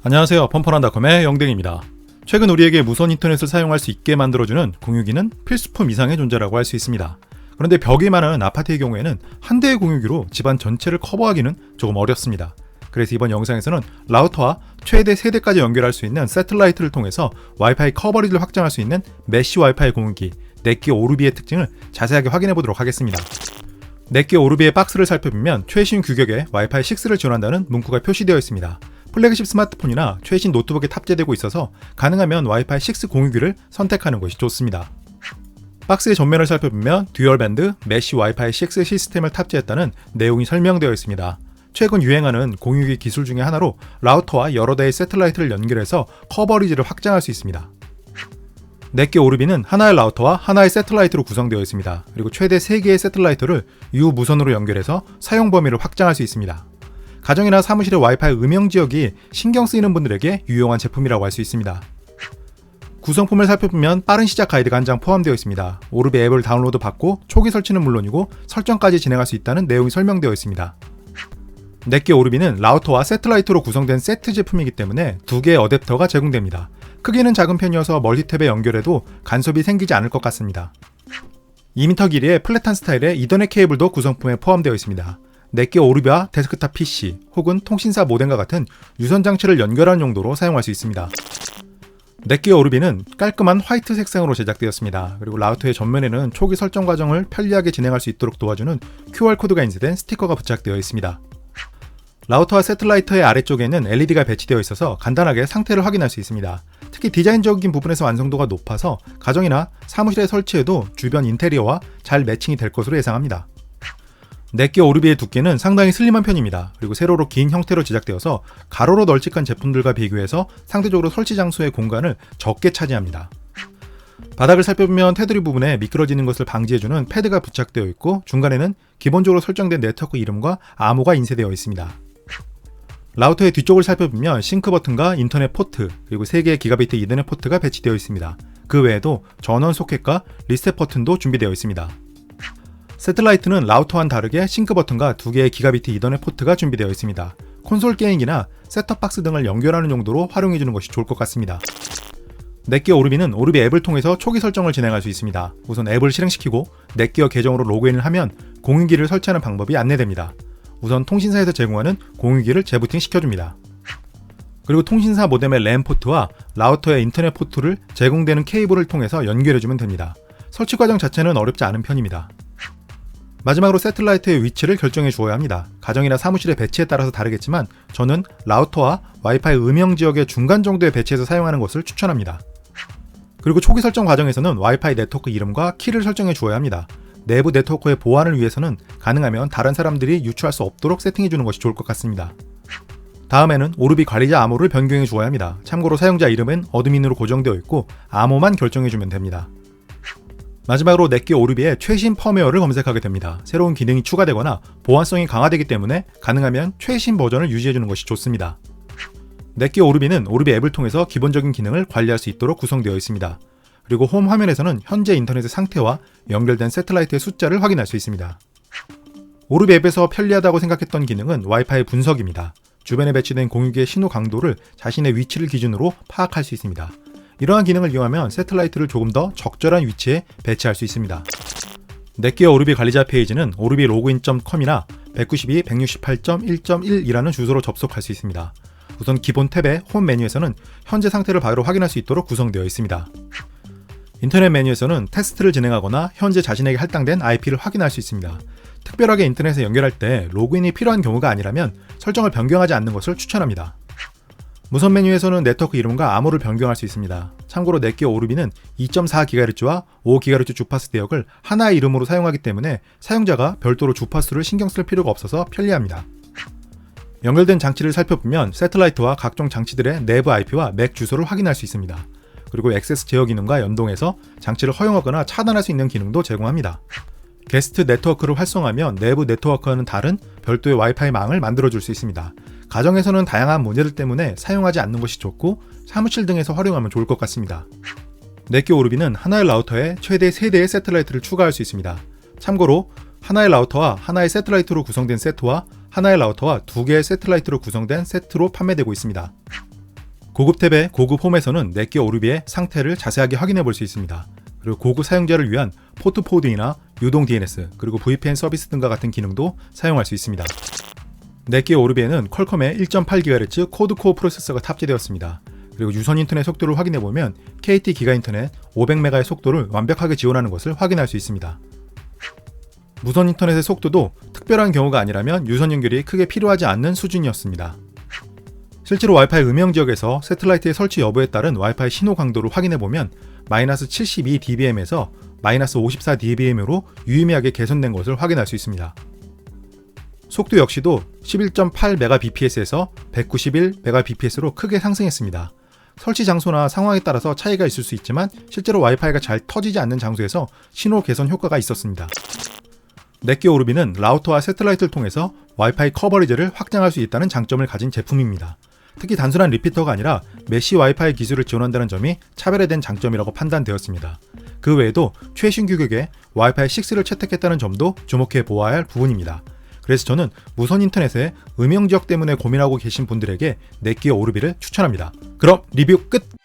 안녕하세요. 펌펀한닷컴의 영댕입니다. 최근 우리에게 무선 인터넷을 사용할 수 있게 만들어주는 공유기는 필수품 이상의 존재라고 할 수 있습니다. 그런데 벽이 많은 아파트의 경우에는 한 대의 공유기로 집안 전체를 커버하기는 조금 어렵습니다. 그래서 이번 영상에서는 라우터와 최대 3대까지 연결할 수 있는 새틀라이트를 통해서 와이파이 커버리지를 확장할 수 있는 메쉬 와이파이 공유기 넷기어 오르비의 특징을 자세하게 확인해 보도록 하겠습니다. 넷기어 오르비의 박스를 살펴보면 최신 규격의 와이파이 6를 지원한다는 문구가 표시되어 있습니다. 플래그십 스마트폰이나 최신 노트북에 탑재되고 있어서 가능하면 와이파이 6 공유기를 선택하는 것이 좋습니다. 박스의 전면을 살펴보면 듀얼밴드 메쉬 와이파이 6 시스템을 탑재했다는 내용이 설명되어 있습니다. 최근 유행하는 공유기 기술 중에 하나로 라우터와 여러 대의 새틀라이트를 연결해서 커버리지를 확장할 수 있습니다. 넷기어 오르비는 하나의 라우터와 하나의 새틀라이트로 구성되어 있습니다. 그리고 최대 3개의 새틀라이트를 유무선으로 연결해서 사용 범위를 확장할 수 있습니다. 가정이나 사무실의 와이파이 음영 지역이 신경 쓰이는 분들에게 유용한 제품이라고 할 수 있습니다. 구성품을 살펴보면 빠른 시작 가이드가 한 장 포함되어 있습니다. 오르비 앱을 다운로드 받고 초기 설치는 물론이고 설정까지 진행할 수 있다는 내용이 설명되어 있습니다. 넷기어 오르비는 라우터와 새틀라이트로 구성된 세트 제품이기 때문에 2개의 어댑터가 제공됩니다. 크기는 작은 편이어서 멀티탭에 연결해도 간섭이 생기지 않을 것 같습니다. 2m 길이의 플랫한 스타일의 이더넷 케이블도 구성품에 포함되어 있습니다. 넷기어 오르비와 데스크탑 PC 혹은 통신사 모뎀과 같은 유선 장치를 연결하는 용도로 사용할 수 있습니다. 넷기어 오르비는 깔끔한 화이트 색상으로 제작되었습니다. 그리고 라우터의 전면에는 초기 설정 과정을 편리하게 진행할 수 있도록 도와주는 QR코드가 인쇄된 스티커가 부착되어 있습니다. 라우터와 새틀라이트의 아래쪽에는 LED가 배치되어 있어서 간단하게 상태를 확인할 수 있습니다. 특히 디자인적인 부분에서 완성도가 높아서 가정이나 사무실에 설치해도 주변 인테리어와 잘 매칭이 될 것으로 예상합니다. 넷기어 오르비의 두께는 상당히 슬림한 편입니다. 그리고 세로로 긴 형태로 제작되어서 가로로 널찍한 제품들과 비교해서 상대적으로 설치 장소의 공간을 적게 차지합니다. 바닥을 살펴보면 테두리 부분에 미끄러지는 것을 방지해주는 패드가 부착되어 있고 중간에는 기본적으로 설정된 네트워크 이름과 암호가 인쇄되어 있습니다. 라우터의 뒤쪽을 살펴보면 싱크 버튼과 인터넷 포트 그리고 3개의 기가비트 이더넷 포트가 배치되어 있습니다. 그 외에도 전원 소켓과 리셋 버튼도 준비되어 있습니다. 새틀라이트는 라우터와는 다르게 싱크 버튼과 2개의 기가비트 이더넷 포트가 준비되어 있습니다. 콘솔 게임기나 셋톱박스 등을 연결하는 용도로 활용해주는 것이 좋을 것 같습니다. 넷기어 오르비는 오르비 앱을 통해서 초기 설정을 진행할 수 있습니다. 우선 앱을 실행시키고 넷기어 계정으로 로그인을 하면 공유기를 설치하는 방법이 안내됩니다. 우선 통신사에서 제공하는 공유기를 재부팅 시켜줍니다. 그리고 통신사 모뎀의 랜 포트와 라우터의 인터넷 포트를 제공되는 케이블을 통해서 연결해주면 됩니다. 설치 과정 자체는 어렵지 않은 편입니다. 마지막으로 새틀라이트의 위치를 결정해 주어야 합니다. 가정이나 사무실의 배치에 따라서 다르겠지만 저는 라우터와 와이파이 음영 지역의 중간 정도에 배치해서 사용하는 것을 추천합니다. 그리고 초기 설정 과정에서는 와이파이 네트워크 이름과 키를 설정해 주어야 합니다. 내부 네트워크의 보안을 위해서는 가능하면 다른 사람들이 유추할 수 없도록 세팅해 주는 것이 좋을 것 같습니다. 다음에는 오르비 관리자 암호를 변경해 주어야 합니다. 참고로 사용자 이름은 어드민으로 고정되어 있고 암호만 결정해 주면 됩니다. 마지막으로 넷기어 오르비의 최신 펌웨어를 검색하게 됩니다. 새로운 기능이 추가되거나 보안성이 강화되기 때문에 가능하면 최신 버전을 유지해주는 것이 좋습니다. 넷기어 오르비는 오르비 앱을 통해서 기본적인 기능을 관리할 수 있도록 구성되어 있습니다. 그리고 홈 화면에서는 현재 인터넷의 상태와 연결된 새틀라이트의 숫자를 확인할 수 있습니다. 오르비 앱에서 편리하다고 생각했던 기능은 와이파이 분석입니다. 주변에 배치된 공유기의 신호 강도를 자신의 위치를 기준으로 파악할 수 있습니다. 이러한 기능을 이용하면 새틀라이트를 조금 더 적절한 위치에 배치할 수 있습니다. 넷기어 오르비 관리자 페이지는 오르비로그인.com이나 192.168.1.1이라는 주소로 접속할 수 있습니다. 우선 기본 탭의 홈 메뉴에서는 현재 상태를 바로 확인할 수 있도록 구성되어 있습니다. 인터넷 메뉴에서는 테스트를 진행하거나 현재 자신에게 할당된 IP를 확인할 수 있습니다. 특별하게 인터넷에 연결할 때 로그인이 필요한 경우가 아니라면 설정을 변경하지 않는 것을 추천합니다. 무선 메뉴에서는 네트워크 이름과 암호를 변경할 수 있습니다. 참고로 넷기어 오르비는 2.4GHz와 5GHz 주파수 대역을 하나의 이름으로 사용하기 때문에 사용자가 별도로 주파수를 신경 쓸 필요가 없어서 편리합니다. 연결된 장치를 살펴보면 새틀라이트와 각종 장치들의 내부 IP와 맥 주소를 확인할 수 있습니다. 그리고 액세스 제어 기능과 연동해서 장치를 허용하거나 차단할 수 있는 기능도 제공합니다. 게스트 네트워크를 활성화하면 내부 네트워크와는 다른 별도의 와이파이 망을 만들어줄 수 있습니다. 가정에서는 다양한 문제들 때문에 사용하지 않는 것이 좋고 사무실 등에서 활용하면 좋을 것 같습니다. 넷기어 오르비는 하나의 라우터에 최대 3대의 새틀라이트를 추가할 수 있습니다. 참고로 하나의 라우터와 하나의 새틀라이트로 구성된 세트와 하나의 라우터와 2개의 새틀라이트로 구성된 세트로 판매되고 있습니다. 고급 탭의 고급 홈에서는 넷기어 오르비의 상태를 자세하게 확인해 볼 수 있습니다. 그리고 고급 사용자를 위한 포트 포딩이나 유동 DNS, 그리고 VPN 서비스 등과 같은 기능도 사용할 수 있습니다. 넷기어 오르비에는 퀄컴의 1.8GHz 쿼드코어 프로세서가 탑재되었습니다. 그리고 유선 인터넷 속도를 확인해 보면 KT 기가 인터넷 500메가의 속도를 완벽하게 지원하는 것을 확인할 수 있습니다. 무선 인터넷의 속도도 특별한 경우가 아니라면 유선 연결이 크게 필요하지 않는 수준이었습니다. 실제로 와이파이 음영 지역에서 새틀라이트의 설치 여부에 따른 와이파이 신호 강도를 확인해 보면 마이너스 72dBm에서 마이너스 54dBm으로 유의미하게 개선된 것을 확인할 수 있습니다. 속도 역시도 11.8Mbps에서 191Mbps로 크게 상승했습니다. 설치 장소나 상황에 따라서 차이가 있을 수 있지만 실제로 와이파이가 잘 터지지 않는 장소에서 신호 개선 효과가 있었습니다. 넷기어 오르비는 라우터와 새틀라이트를 통해서 와이파이 커버리지를 확장할 수 있다는 장점을 가진 제품입니다. 특히 단순한 리피터가 아니라 메시 와이파이 기술을 지원한다는 점이 차별화된 장점이라고 판단되었습니다. 그 외에도 최신 규격의 와이파이 6를 채택했다는 점도 주목해 보아야 할 부분입니다. 그래서 저는 무선 인터넷의 음영 지역 때문에 고민하고 계신 분들에게 넷기어 오르비를 추천합니다. 그럼 리뷰 끝!